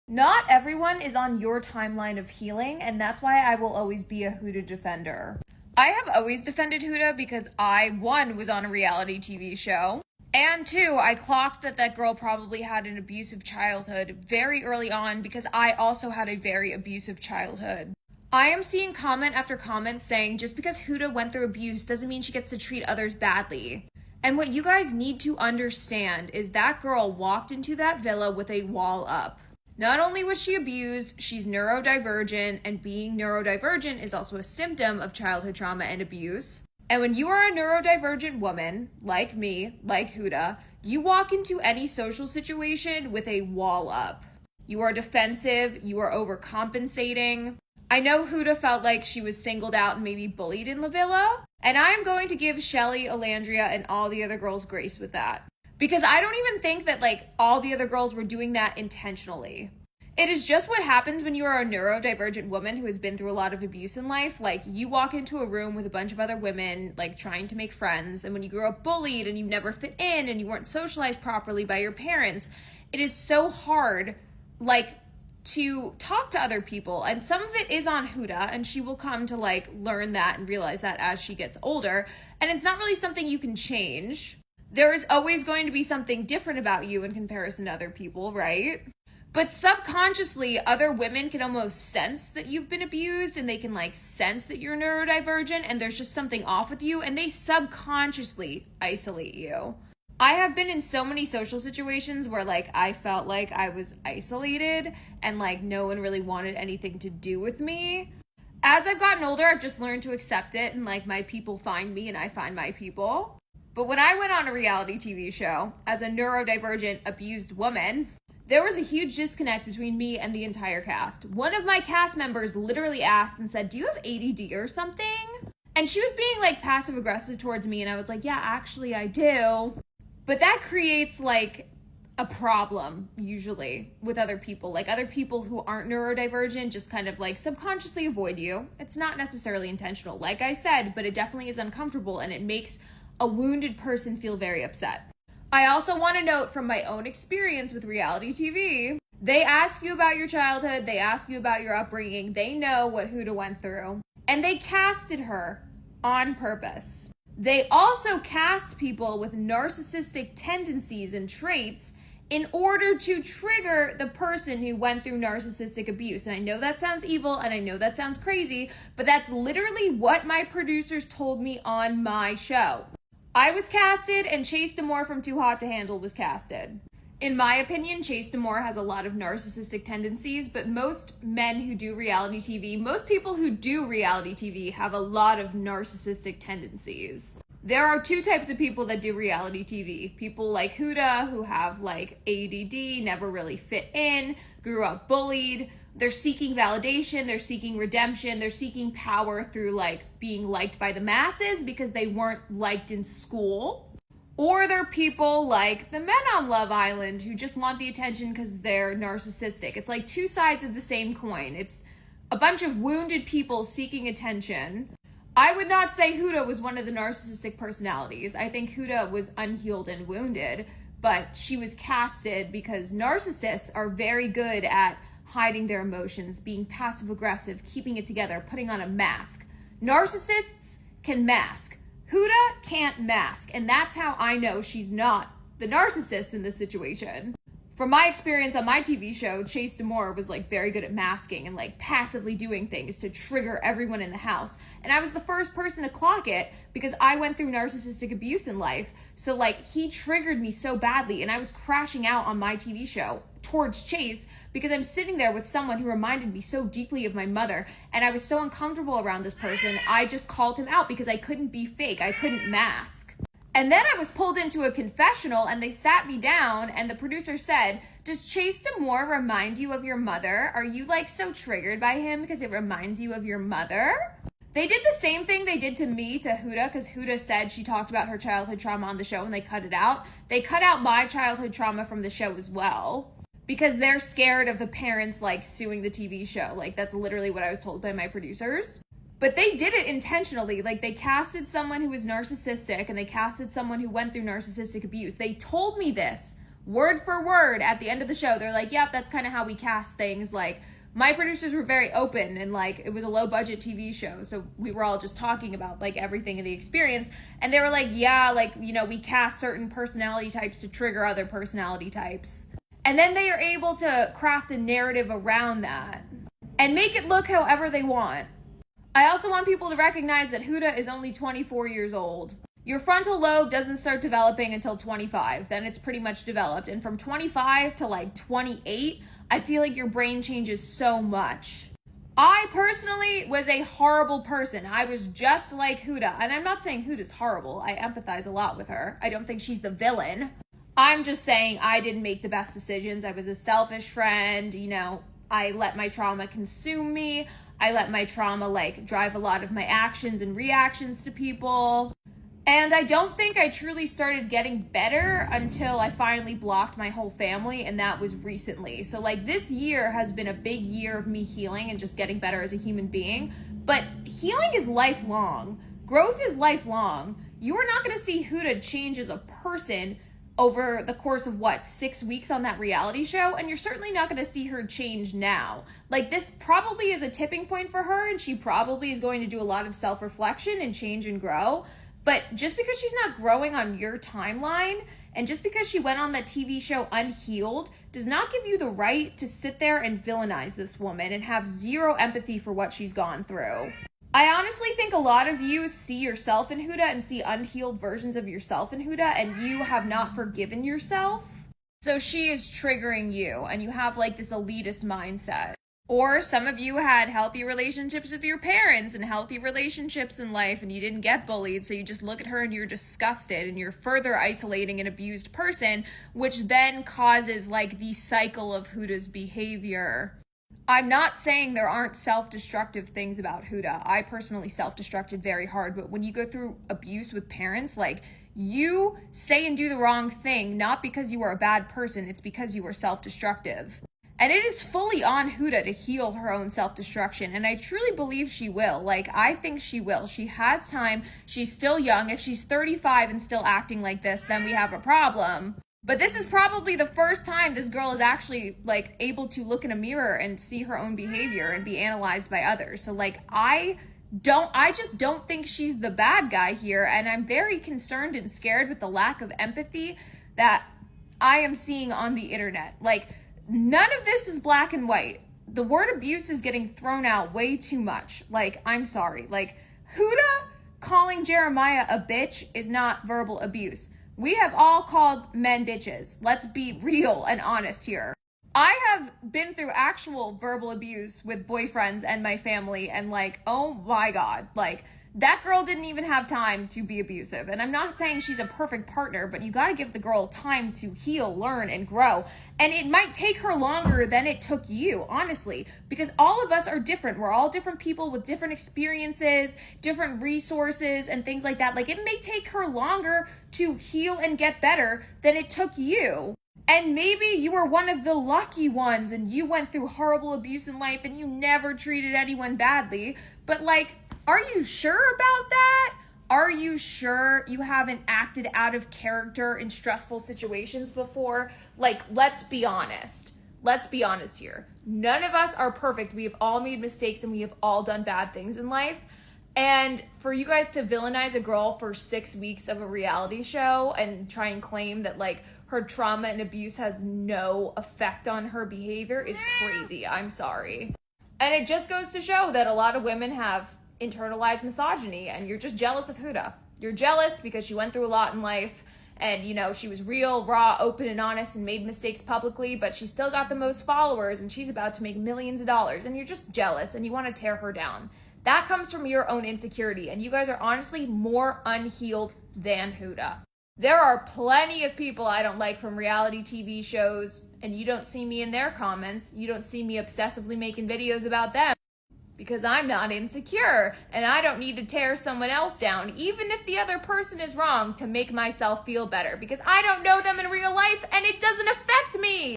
Not everyone is on your timeline of healing, and that's why I will always be a Huda defender. I have always defended Huda because I, one, was on a reality TV show, and two, I clocked that girl probably had an abusive childhood very early on because I also had a very abusive childhood. I am seeing comment after comment saying just because Huda went through abuse doesn't mean she gets to treat others badly. And what you guys need to understand is that girl walked into that villa with a wall up. Not only was she abused, she's neurodivergent, and being neurodivergent is also a symptom of childhood trauma and abuse. And when you are a neurodivergent woman, like me, like Huda, you walk into any social situation with a wall up. You are defensive, you are overcompensating. I know Huda felt like she was singled out and maybe bullied in La Villa, and I'm going to give Shelly, Alandria, and all the other girls grace with that. Because I don't even think that all the other girls were doing that intentionally. It is just what happens when you are a neurodivergent woman who has been through a lot of abuse in life. You walk into a room with a bunch of other women, trying to make friends. And when you grew up bullied and you never fit in and you weren't socialized properly by your parents, it is so hard, to talk to other people. And some of it is on Huda, and she will come to, learn that and realize that as she gets older. And it's not really something you can change. There is always going to be something different about you in comparison to other people, right? But subconsciously, other women can almost sense that you've been abused, and they can sense that you're neurodivergent and there's just something off with you, and they subconsciously isolate you. I have been in so many social situations where I felt like I was isolated and no one really wanted anything to do with me. As I've gotten older, I've just learned to accept it, and my people find me and I find my people. But when I went on a reality TV show as a neurodivergent, abused woman, there was a huge disconnect between me and the entire cast. One of my cast members literally asked and said, "Do you have ADD or something?" And she was being passive aggressive towards me, and I was like, "Yeah, actually I do." But that creates a problem usually with other people. Other people who aren't neurodivergent just kind of subconsciously avoid you. It's not necessarily intentional, like I said, but it definitely is uncomfortable, and it makes a wounded person feel very upset. I also want to note from my own experience with reality TV, they ask you about your childhood, they ask you about your upbringing, they know what Huda went through, and they casted her on purpose. They also cast people with narcissistic tendencies and traits in order to trigger the person who went through narcissistic abuse. And I know that sounds evil, and I know that sounds crazy, but that's literally what my producers told me on my show. I was casted, and Chase Damore from Too Hot to Handle was casted. In my opinion, Chase Damore has a lot of narcissistic tendencies, but most men who do reality TV, most people who do reality TV have a lot of narcissistic tendencies. There are two types of people that do reality TV. People like Huda, who have ADD, never really fit in, grew up bullied. They're seeking validation, they're seeking redemption, they're seeking power through being liked by the masses because they weren't liked in school. Or they're people like the men on Love Island who just want the attention because they're narcissistic. It's two sides of the same coin. It's a bunch of wounded people seeking attention. I would not say Huda was one of the narcissistic personalities. I think Huda was unhealed and wounded, but she was casted because narcissists are very good at hiding their emotions, being passive aggressive, keeping it together, putting on a mask. Narcissists can mask. Huda can't mask, and that's how I know she's not the narcissist in this situation. From my experience on my TV show, Chase Damore was very good at masking and passively doing things to trigger everyone in the house. And I was the first person to clock it because I went through narcissistic abuse in life. So he triggered me so badly, and I was crashing out on my TV show towards Chase because I'm sitting there with someone who reminded me so deeply of my mother, and I was so uncomfortable around this person, I just called him out because I couldn't be fake, I couldn't mask. And then I was pulled into a confessional, and they sat me down, and the producer said, "Does Chase Damore remind you of your mother? Are you so triggered by him because it reminds you of your mother?" They did the same thing they did to me, to Huda, because Huda said she talked about her childhood trauma on the show and they cut it out. They cut out my childhood trauma from the show as well, because they're scared of the parents suing the TV show. That's literally what I was told by my producers. But they did it intentionally. They casted someone who was narcissistic, and they casted someone who went through narcissistic abuse. They told me this word for word at the end of the show. They're like, yep, that's kind of how we cast things. Like, my producers were very open, and like, it was a low budget TV show, so we were all just talking about like everything in the experience, and they were like, yeah, like, you know, we cast certain personality types to trigger other personality types, and then they are able to craft a narrative around that and make it look however they want. I also want people to recognize that Huda is only 24 years old. Your frontal lobe doesn't start developing until 25, then it's pretty much developed, and from 25 to like 28, I feel like your brain changes so much. I personally was a horrible person. I was just like Huda. And I'm not saying Huda's horrible. I empathize a lot with her. I don't think she's the villain. I'm just saying I didn't make the best decisions. I was a selfish friend. You know, I let my trauma consume me. I let my trauma like drive a lot of my actions and reactions to people. And I don't think I truly started getting better until I finally blocked my whole family, and that was recently. So like, this year has been a big year of me healing and just getting better as a human being. But healing is lifelong. Growth is lifelong. You are not going to see Huda change as a person over the course of 6 weeks on that reality show, and you're certainly not going to see her change now. Like, this probably is a tipping point for her, and she probably is going to do a lot of self-reflection and change and grow. But just because she's not growing on your timeline, and just because she went on that TV show unhealed, does not give you the right to sit there and villainize this woman and have zero empathy for what she's gone through. I honestly think a lot of you see yourself in Huda and see unhealed versions of yourself in Huda, and you have not forgiven yourself. So she is triggering you, and you have like this elitist mindset. Or some of you had healthy relationships with your parents and healthy relationships in life, and you didn't get bullied, so you just look at her and you're disgusted, and you're further isolating an abused person, which then causes like the cycle of Huda's behavior. I'm not saying there aren't self-destructive things about Huda. I personally self-destructed very hard, but when you go through abuse with parents, like, you say and do the wrong thing, not because you are a bad person, it's because you are self-destructive. And it is fully on Huda to heal her own self-destruction, and I truly believe she will. Like, I think she will. She has time. She's still young. If she's 35 and still acting like this, then we have a problem. But this is probably the first time this girl is actually, like, able to look in a mirror and see her own behavior and be analyzed by others. So, like, I just don't think she's the bad guy here, and I'm very concerned and scared with the lack of empathy that I am seeing on the internet. Like, none of this is black and white. The word abuse is getting thrown out way too much. Like, I'm sorry. Like, Huda calling Jeremiah a bitch is not verbal abuse. We have all called men bitches. Let's be real and honest here. I have been through actual verbal abuse with boyfriends and my family, and like, oh my God, like, that girl didn't even have time to be abusive. And I'm not saying she's a perfect partner, but you gotta give the girl time to heal, learn, and grow. And it might take her longer than it took you, honestly, because all of us are different. We're all different people with different experiences, different resources, and things like that. Like, it may take her longer to heal and get better than it took you. And maybe you were one of the lucky ones and you went through horrible abuse in life and you never treated anyone badly. But like, are you sure about that? Are you sure you haven't acted out of character in stressful situations before? Like, let's be honest. Let's be honest here. None of us are perfect. We have all made mistakes and we have all done bad things in life. And for you guys to villainize a girl for 6 weeks of a reality show and try and claim that like her trauma and abuse has no effect on her behavior is crazy. I'm sorry. And it just goes to show that a lot of women have internalized misogyny, and you're just jealous of Huda. You're jealous because she went through a lot in life, and you know, she was real, raw, open, and honest, and made mistakes publicly, but she still got the most followers, and she's about to make millions of dollars, and you're just jealous, and you want to tear her down. That comes from your own insecurity, and you guys are honestly more unhealed than Huda. There are plenty of people I don't like from reality TV shows, and you don't see me in their comments. You don't see me obsessively making videos about them. Because I'm not insecure, and I don't need to tear someone else down, even if the other person is wrong, to make myself feel better, because I don't know them in real life, and it doesn't affect me.